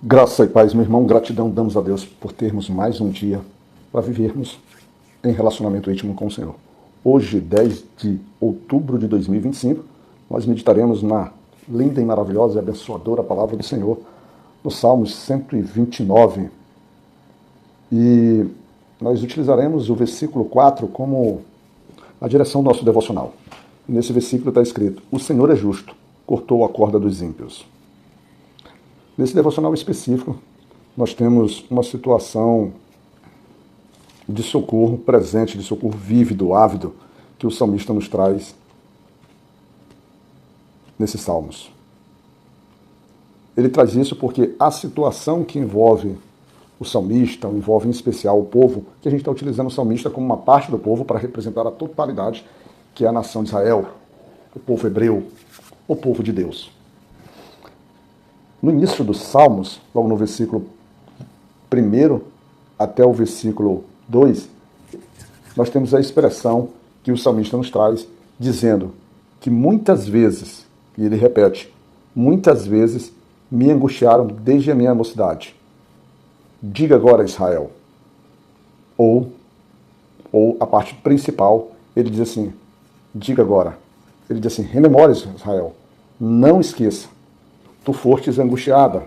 Graça e paz, meu irmão, gratidão damos a Deus por termos mais um dia para vivermos em relacionamento íntimo com o Senhor. Hoje, 10 de outubro de 2025, nós meditaremos na linda e maravilhosa e abençoadora palavra do Senhor, no Salmos 129. E nós utilizaremos o versículo 4 como a direção do nosso devocional. E nesse versículo está escrito: o Senhor é justo, cortou a corda dos ímpios. Nesse devocional específico, nós temos uma situação de socorro presente, de socorro vívido, ávido, que o salmista nos traz nesses salmos. Ele traz isso porque a situação que envolve o salmista, envolve em especial o povo, que a gente está utilizando o salmista como uma parte do povo para representar a totalidade, que é a nação de Israel, o povo hebreu, o povo de Deus. No início dos Salmos, logo no versículo 1 até o versículo 2, nós temos a expressão que o salmista nos traz, dizendo que muitas vezes, e ele repete, muitas vezes me angustiaram desde a minha mocidade. Diga agora, Israel. Ou a parte principal, ele diz assim, diga agora. Ele diz assim, rememore, Israel, não esqueça. Tu fostes angustiada,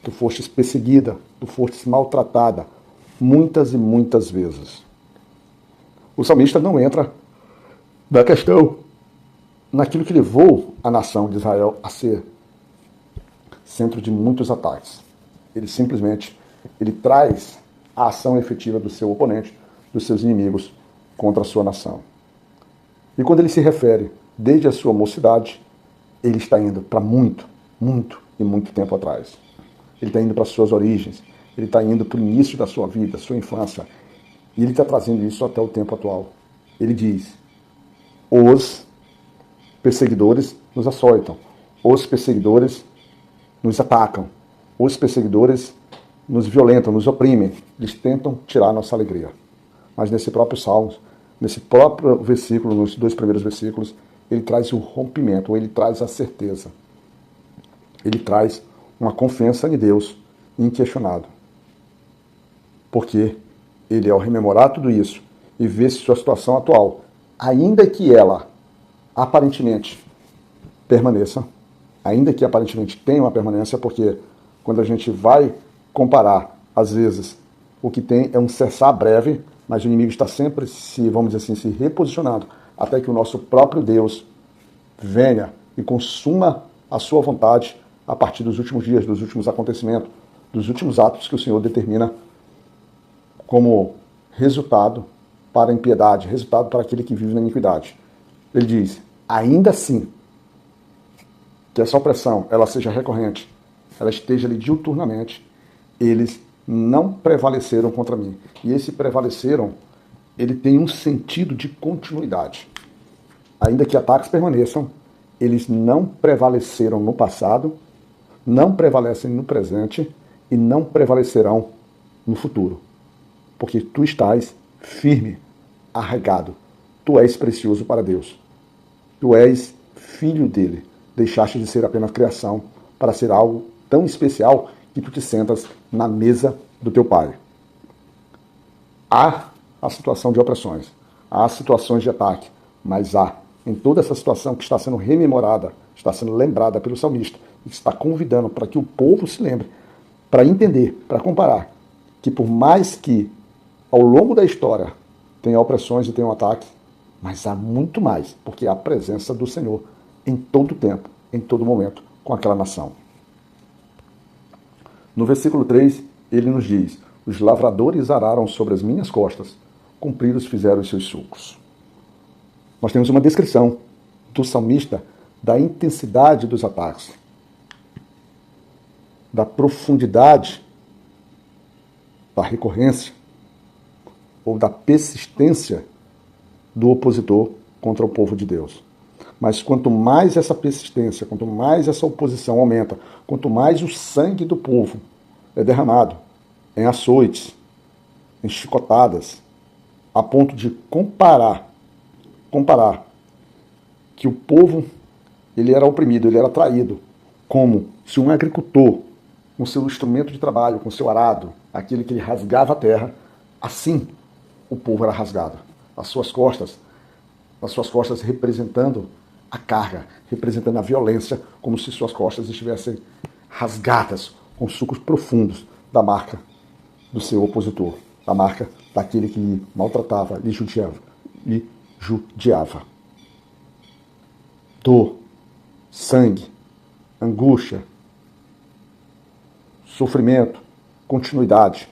tu fostes perseguida, tu fostes maltratada, muitas e muitas vezes. O salmista não entra na questão, naquilo que levou a nação de Israel a ser centro de muitos ataques. Ele simplesmente traz a ação efetiva do seu oponente, dos seus inimigos, contra a sua nação. E quando ele se refere, desde a sua mocidade, ele está indo para muito tempo atrás. Ele está indo para as suas origens, ele está indo para o início da sua vida, sua infância, e ele está trazendo isso até o tempo atual. Ele diz, os perseguidores nos açoitam, os perseguidores nos atacam, os perseguidores nos violentam, nos oprimem, eles tentam tirar a nossa alegria. Mas nesse próprio Salmo, nesse próprio versículo, nos dois primeiros versículos, ele traz o rompimento, ele traz a certeza. Ele traz uma confiança em Deus inquestionável. Porque ele, ao rememorar tudo isso e ver sua situação atual, ainda que ela aparentemente permaneça, ainda que aparentemente tenha uma permanência, porque quando a gente vai comparar, às vezes, o que tem é um cessar breve, mas o inimigo está sempre, vamos dizer assim, se reposicionando, até que o nosso próprio Deus venha e consuma a sua vontade a partir dos últimos dias, dos últimos acontecimentos, dos últimos atos que o Senhor determina como resultado para a impiedade, resultado para aquele que vive na iniquidade. Ele diz, ainda assim, que essa opressão ela seja recorrente, ela esteja ali diuturnamente, eles não prevaleceram contra mim. E esse prevaleceram, ele tem um sentido de continuidade. Ainda que ataques permaneçam, eles não prevaleceram no passado, não prevalecem no presente e não prevalecerão no futuro. Porque tu estás firme, arraigado. Tu és precioso para Deus. Tu és filho dele. Deixaste de ser apenas criação para ser algo tão especial que tu te sentas na mesa do teu Pai. Há a situação de opressões, há situações de ataque, mas há em toda essa situação que está sendo rememorada, está sendo lembrada pelo salmista, está convidando para que o povo se lembre, para entender, para comparar, que por mais que ao longo da história tenha opressões e tenha um ataque, mas há muito mais, porque há a presença do Senhor em todo tempo, em todo momento, com aquela nação. No versículo 3, ele nos diz, os lavradores araram sobre as minhas costas, compridos fizeram os seus sulcos. Nós temos uma descrição do salmista da intensidade dos ataques, da profundidade da recorrência ou da persistência do opositor contra o povo de Deus. Mas quanto mais essa persistência, quanto mais essa oposição aumenta, quanto mais o sangue do povo é derramado em açoites, em chicotadas, a ponto de comparar que o povo ele era oprimido, ele era traído, como se um agricultor com seu instrumento de trabalho, com seu arado, aquele que ele rasgava a terra, assim o povo era rasgado. As suas costas representando a carga, representando a violência, como se suas costas estivessem rasgadas com sucos profundos da marca do seu opositor, da marca daquele que lhe maltratava, lhe judiava. Dor, sangue, angústia, sofrimento, continuidade,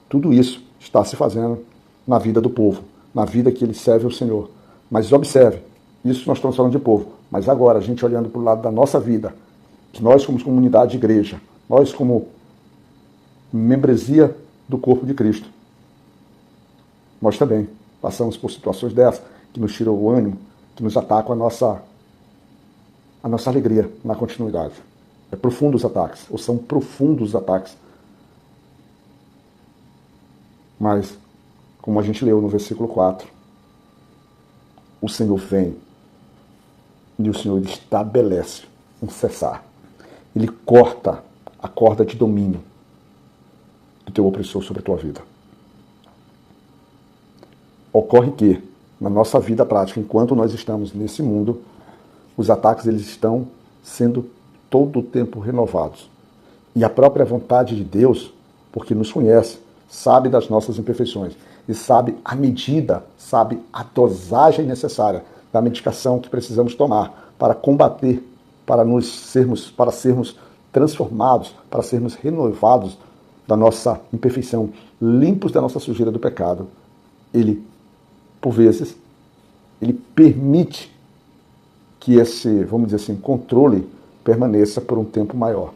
tudo isso está se fazendo na vida do povo, na vida que ele serve ao Senhor. Mas observe, isso nós estamos falando de povo, mas agora a gente olhando para o lado da nossa vida, que nós como comunidade de igreja, nós como membresia do corpo de Cristo, nós também passamos por situações dessas, que nos tiram o ânimo, que nos atacam a nossa alegria na continuidade. É profundos ataques, ou são profundos ataques. Mas, como a gente leu no versículo 4, o Senhor vem e o Senhor estabelece um cessar. Ele corta a corda de domínio do teu opressor sobre a tua vida. Ocorre que, na nossa vida prática, enquanto nós estamos nesse mundo, os ataques eles estão sendo todo o tempo renovados. E a própria vontade de Deus, porque nos conhece, sabe das nossas imperfeições e sabe a medida, sabe a dosagem necessária da medicação que precisamos tomar para combater, para sermos transformados, para sermos renovados da nossa imperfeição, limpos da nossa sujeira do pecado. Ele, por vezes, ele permite que esse, vamos dizer assim, controle permaneça por um tempo maior.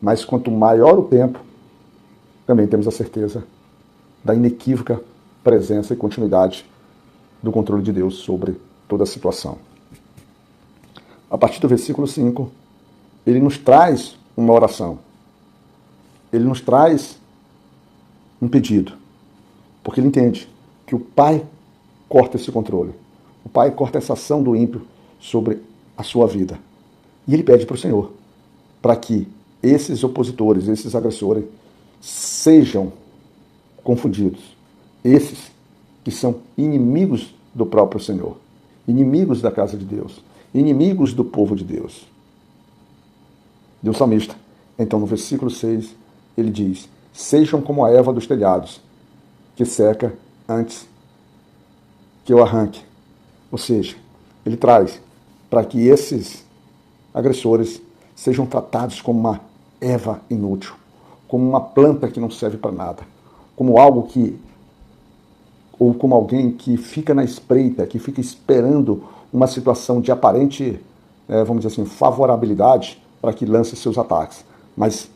Mas quanto maior o tempo, também temos a certeza da inequívoca presença e continuidade do controle de Deus sobre toda a situação. A partir do versículo 5, ele nos traz uma oração. Ele nos traz um pedido. Porque ele entende que o Pai corta esse controle. O Pai corta essa ação do ímpio sobre a sua vida. E ele pede para o Senhor para que esses opositores, esses agressores, sejam confundidos. Esses que são inimigos do próprio Senhor, inimigos da casa de Deus, inimigos do povo de Deus. E o salmista, então no versículo 6, ele diz: sejam como a erva dos telhados, que seca antes que eu arranque. Ou seja, ele traz para que esses agressores sejam tratados como uma erva inútil, como uma planta que não serve para nada, como algo que, ou como alguém que fica na espreita, que fica esperando uma situação de aparente, vamos dizer assim, favorabilidade para que lance seus ataques. Mas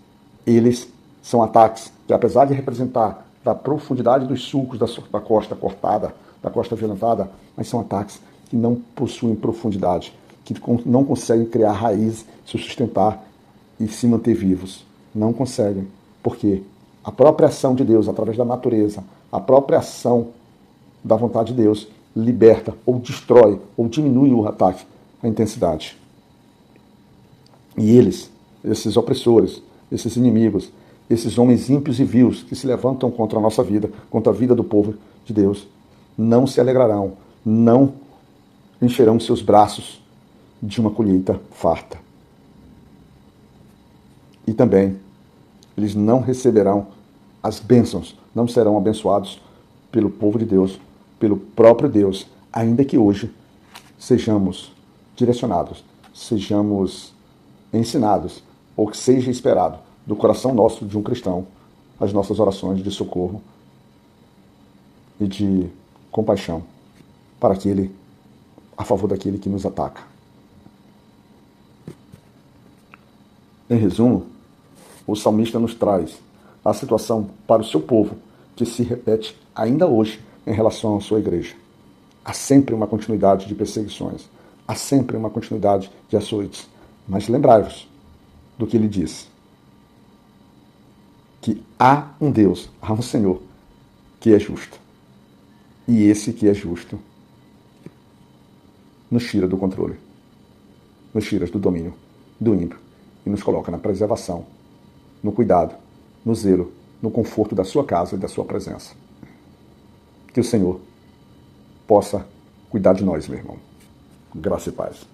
eles são ataques que, apesar de representar da profundidade dos sulcos da costa cortada, da costa violentada, mas são ataques que não possuem profundidade, que não conseguem criar raiz, se sustentar e se manter vivos. Não conseguem, porque a própria ação de Deus, através da natureza, a própria ação da vontade de Deus, liberta ou destrói ou diminui o ataque, a intensidade. E eles, esses opressores, esses inimigos, esses homens ímpios e vios que se levantam contra a nossa vida, contra a vida do povo de Deus, não se alegrarão, não encherão seus braços de uma colheita farta. E também, eles não receberão as bênçãos, não serão abençoados pelo povo de Deus, pelo próprio Deus, ainda que hoje sejamos direcionados, sejamos ensinados, ou que seja esperado do coração nosso de um cristão, as nossas orações de socorro e de compaixão para aquele, a favor daquele que nos ataca. Em resumo, o salmista nos traz a situação para o seu povo, que se repete ainda hoje em relação à sua igreja. Há sempre uma continuidade de perseguições, há sempre uma continuidade de açoites. Mas lembrai-vos do que ele diz, que há um Deus, há um Senhor, que é justo. E esse que é justo nos tira do controle, nos tira do domínio do ímpio e nos coloca na preservação no cuidado, no zelo, no conforto da sua casa e da sua presença. Que o Senhor possa cuidar de nós, meu irmão. Graça e paz.